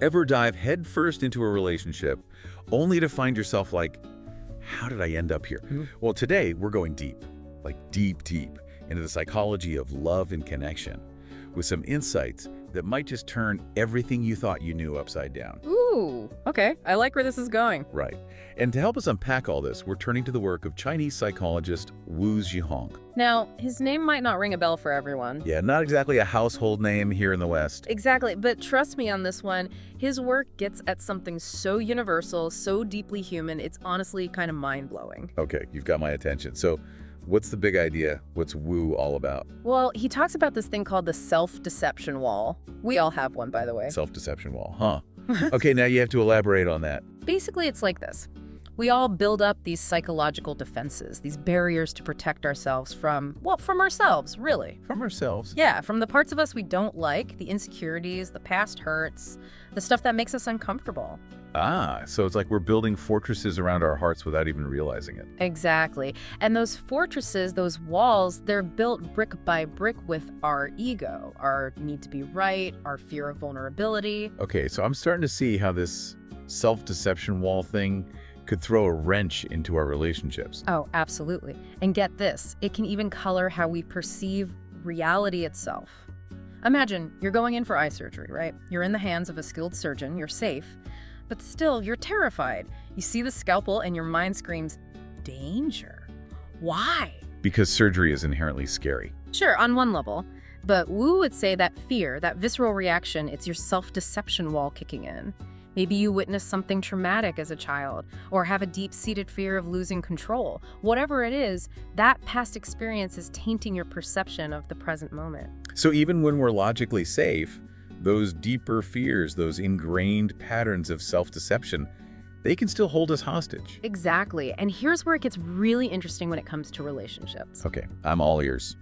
Ever dive headfirst into a relationship only to find yourself like, how did I end up here? Well, today we're going deep, like deep into the psychology of love and connection with some insights that might just turn everything you thought you knew upside down. Ooh, okay. I like where this is going. Right. And to help us unpack all this, we're turning to the work of Chinese psychologist Wu Zhihong. Now, his name might not ring a bell for everyone. Yeah, not exactly a household name here in the West. Exactly, but trust me on this one, his work gets at something so universal, so deeply human, it's honestly kind of mind-blowing. Okay, you've got my attention. So what's the big idea? What's Wu all about? Well, he talks about this thing called the self-deception wall. We all have one, by the way. Self-deception wall, huh? Okay, now you have to elaborate on that. Basically, it's like this. We all build up these psychological defenses, these barriers to protect ourselves from ourselves, really. From ourselves? Yeah, from the parts of us we don't like, the insecurities, the past hurts, the stuff that makes us uncomfortable. Ah, so it's like we're building fortresses around our hearts without even realizing it. Exactly. And those fortresses, those walls, they're built brick by brick with our ego, our need to be right, our fear of vulnerability. Okay, so I'm starting to see how this self-deception wall thing could throw a wrench into our relationships. Oh, absolutely. And get this, it can even color how we perceive reality itself. Imagine you're going in for eye surgery, right? You're in the hands of a skilled surgeon, you're safe, but still you're terrified. You see the scalpel and your mind screams, danger. Why? Because surgery is inherently scary. Sure, on one level, but Wu would say that fear, that visceral reaction, it's your self-deception wall kicking in. Maybe you witnessed something traumatic as a child, or have a deep-seated fear of losing control. Whatever it is, that past experience is tainting your perception of the present moment. So even when we're logically safe, those deeper fears, those ingrained patterns of self-deception, they can still hold us hostage. Exactly. And here's where it gets really interesting when it comes to relationships. Okay, I'm all ears.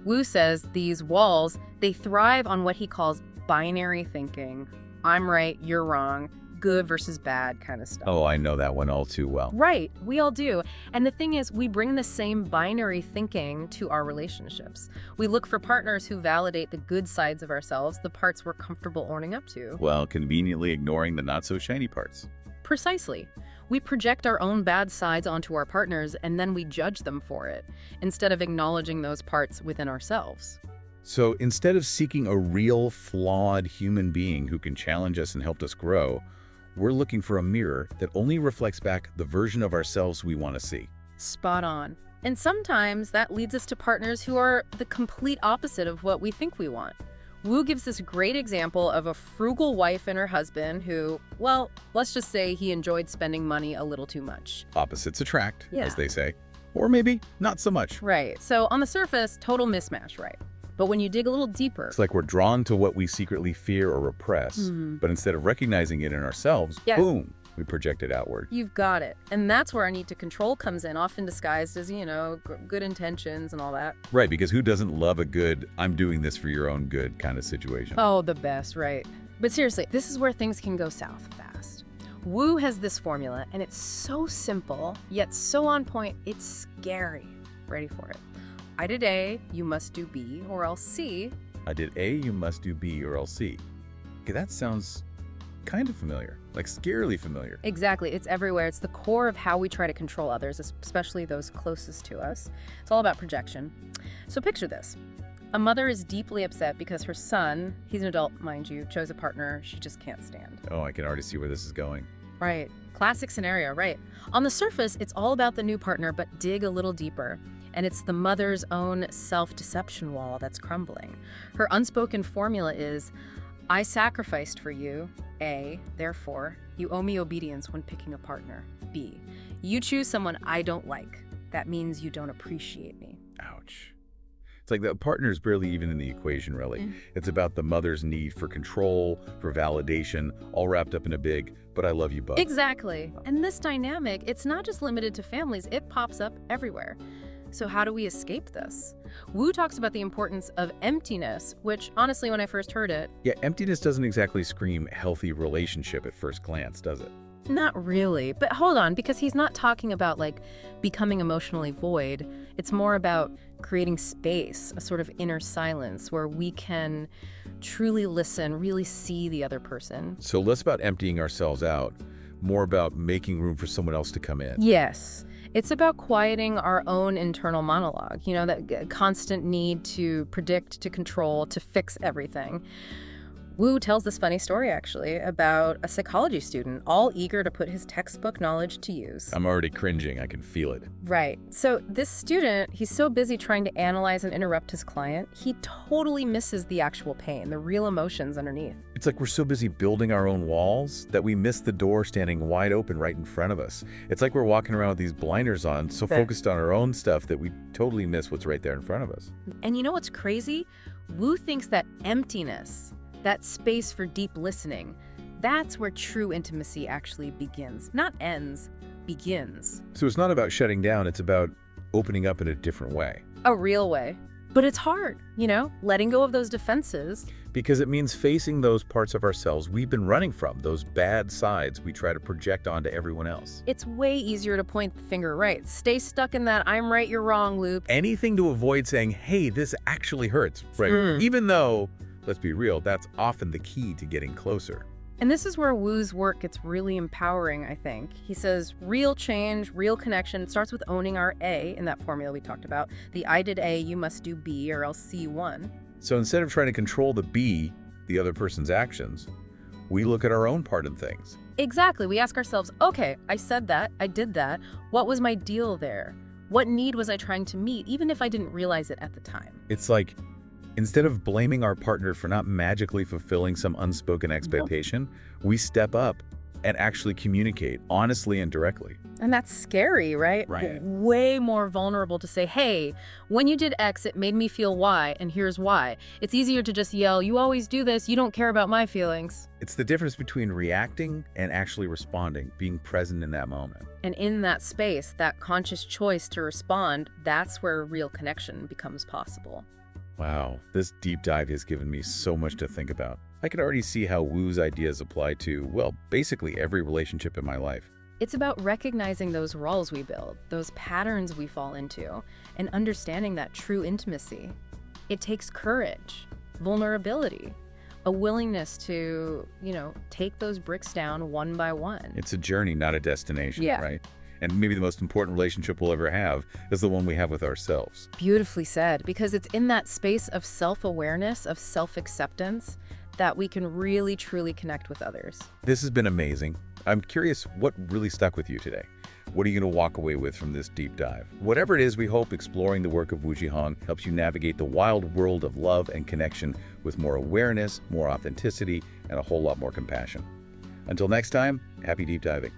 Wu says these walls, they thrive on what he calls binary thinking. I'm right, you're wrong, good versus bad kind of stuff. Oh, I know that one all too well. Right, we all do. And the thing is, we bring the same binary thinking to our relationships. We look for partners who validate the good sides of ourselves, the parts we're comfortable owning up to. Well, conveniently ignoring the not-so-shiny parts. Precisely. We project our own bad sides onto our partners, and then we judge them for it, instead of acknowledging those parts within ourselves. So instead of seeking a real, flawed human being who can challenge us and help us grow, we're looking for a mirror that only reflects back the version of ourselves we want to see. Spot on. And sometimes that leads us to partners who are the complete opposite of what we think we want. Wu gives this great example of a frugal wife and her husband who, well, let's just say he enjoyed spending money a little too much. Opposites attract, Yeah. as they say. Or maybe not so much. Right. So on the surface, total mismatch, right? But when you dig a little deeper, It's like we're drawn to what we secretly fear or repress, but instead of recognizing it in ourselves, Yeah. boom, we project it outward. you've got it. And that's where our need to control comes in, often disguised as, good intentions and all that. Right, because who doesn't love a good, I'm doing this for your own good kind of situation? Oh, the best, right? But seriously, this is where things can go south fast. Wu has this formula, and it's so simple, yet so on point, it's scary. Ready for it. I did A, you must do B, or else C. I did A, you must do B, or else C. Okay, that sounds kind of familiar, like scarily familiar. Exactly, it's everywhere. It's the core of how we try to control others, especially those closest to us. It's all about projection. So picture this. A mother is deeply upset because her son, he's an adult, mind you, chose a partner she just can't stand. Oh, I can already see where this is going. Right. Classic scenario, right? On the surface, it's all about the new partner, but dig a little deeper. And it's the mother's own self-deception wall that's crumbling. Her unspoken formula is, I sacrificed for you, A, therefore, you owe me obedience when picking a partner, B. You choose someone I don't like. That means you don't appreciate me. Ouch. It's like the partner's barely even in the equation, really. It's about the mother's need for control, for validation, all wrapped up in a big, but I love you both. Exactly. And this dynamic, it's not just limited to families, it pops up everywhere. So how do we escape this? Wu talks about the importance of emptiness, which honestly, when I first heard it, Yeah, emptiness doesn't exactly scream healthy relationship at first glance, does it? not really. But hold on, because he's not talking about like becoming emotionally void. It's more about creating space, a sort of inner silence where we can truly listen, really see the other person. So less about emptying ourselves out, more about making room for someone else to come in. Yes. It's about quieting our own internal monologue, that constant need to predict, to control, to fix everything. Wu tells this funny story, actually, about a psychology student, all eager to put his textbook knowledge to use. I'm already cringing. I can feel it. Right. So this student, he's so busy trying to analyze and interrupt his client, he totally misses the actual pain, the real emotions underneath. It's like we're so busy building our own walls that we miss the door standing wide open right in front of us. It's like we're walking around with these blinders on, so focused on our own stuff that we totally miss what's right there in front of us. And you know what's crazy? Wu thinks that emptiness, that space for deep listening, that's where true intimacy actually begins. Not ends, begins. So it's not about shutting down, it's about opening up in a different way. A real way. But it's hard, letting go of those defenses. Because it means facing those parts of ourselves we've been running from, those bad sides we try to project onto everyone else. It's way easier to point the finger right. Stay stuck in that I'm right, you're wrong loop. Anything to avoid saying, hey, this actually hurts, right? Even though, let's be real, that's often the key to getting closer. And this is where Wu's work gets really empowering, I think. He says real change, real connection starts with owning our A in that formula we talked about. The I did A, you must do B, or else C won. So instead of trying to control the B, the other person's actions, we look at our own part in things. Exactly. We ask ourselves, okay, I said that, I did that. What was my deal there? What need was I trying to meet, even if I didn't realize it at the time? It's like, instead of blaming our partner for not magically fulfilling some unspoken expectation, we step up and actually communicate honestly and directly. And that's scary, right? Right. Way more vulnerable to say, hey, when you did X, it made me feel Y, and here's why. It's easier to just yell, you always do this, you don't care about my feelings. It's the difference between reacting and actually responding, being present in that moment. And in that space, that conscious choice to respond, that's where real connection becomes possible. Wow, this deep dive has given me so much to think about. I can already see how Wu's ideas apply to, well, basically every relationship in my life. It's about recognizing those roles we build, those patterns we fall into, and understanding that true intimacy. It takes courage, vulnerability, a willingness to, take those bricks down one by one. It's a journey, not a destination, Yeah. right? And maybe the most important relationship we'll ever have is the one we have with ourselves. Beautifully said, because it's in that space of self-awareness, of self-acceptance, that we can really, truly connect with others. This has been amazing. I'm curious what really stuck with you today. What are you going to walk away with from this deep dive? Whatever it is, we hope exploring the work of Wu Zhihong helps you navigate the wild world of love and connection with more awareness, more authenticity, and a whole lot more compassion. Until next time, happy deep diving.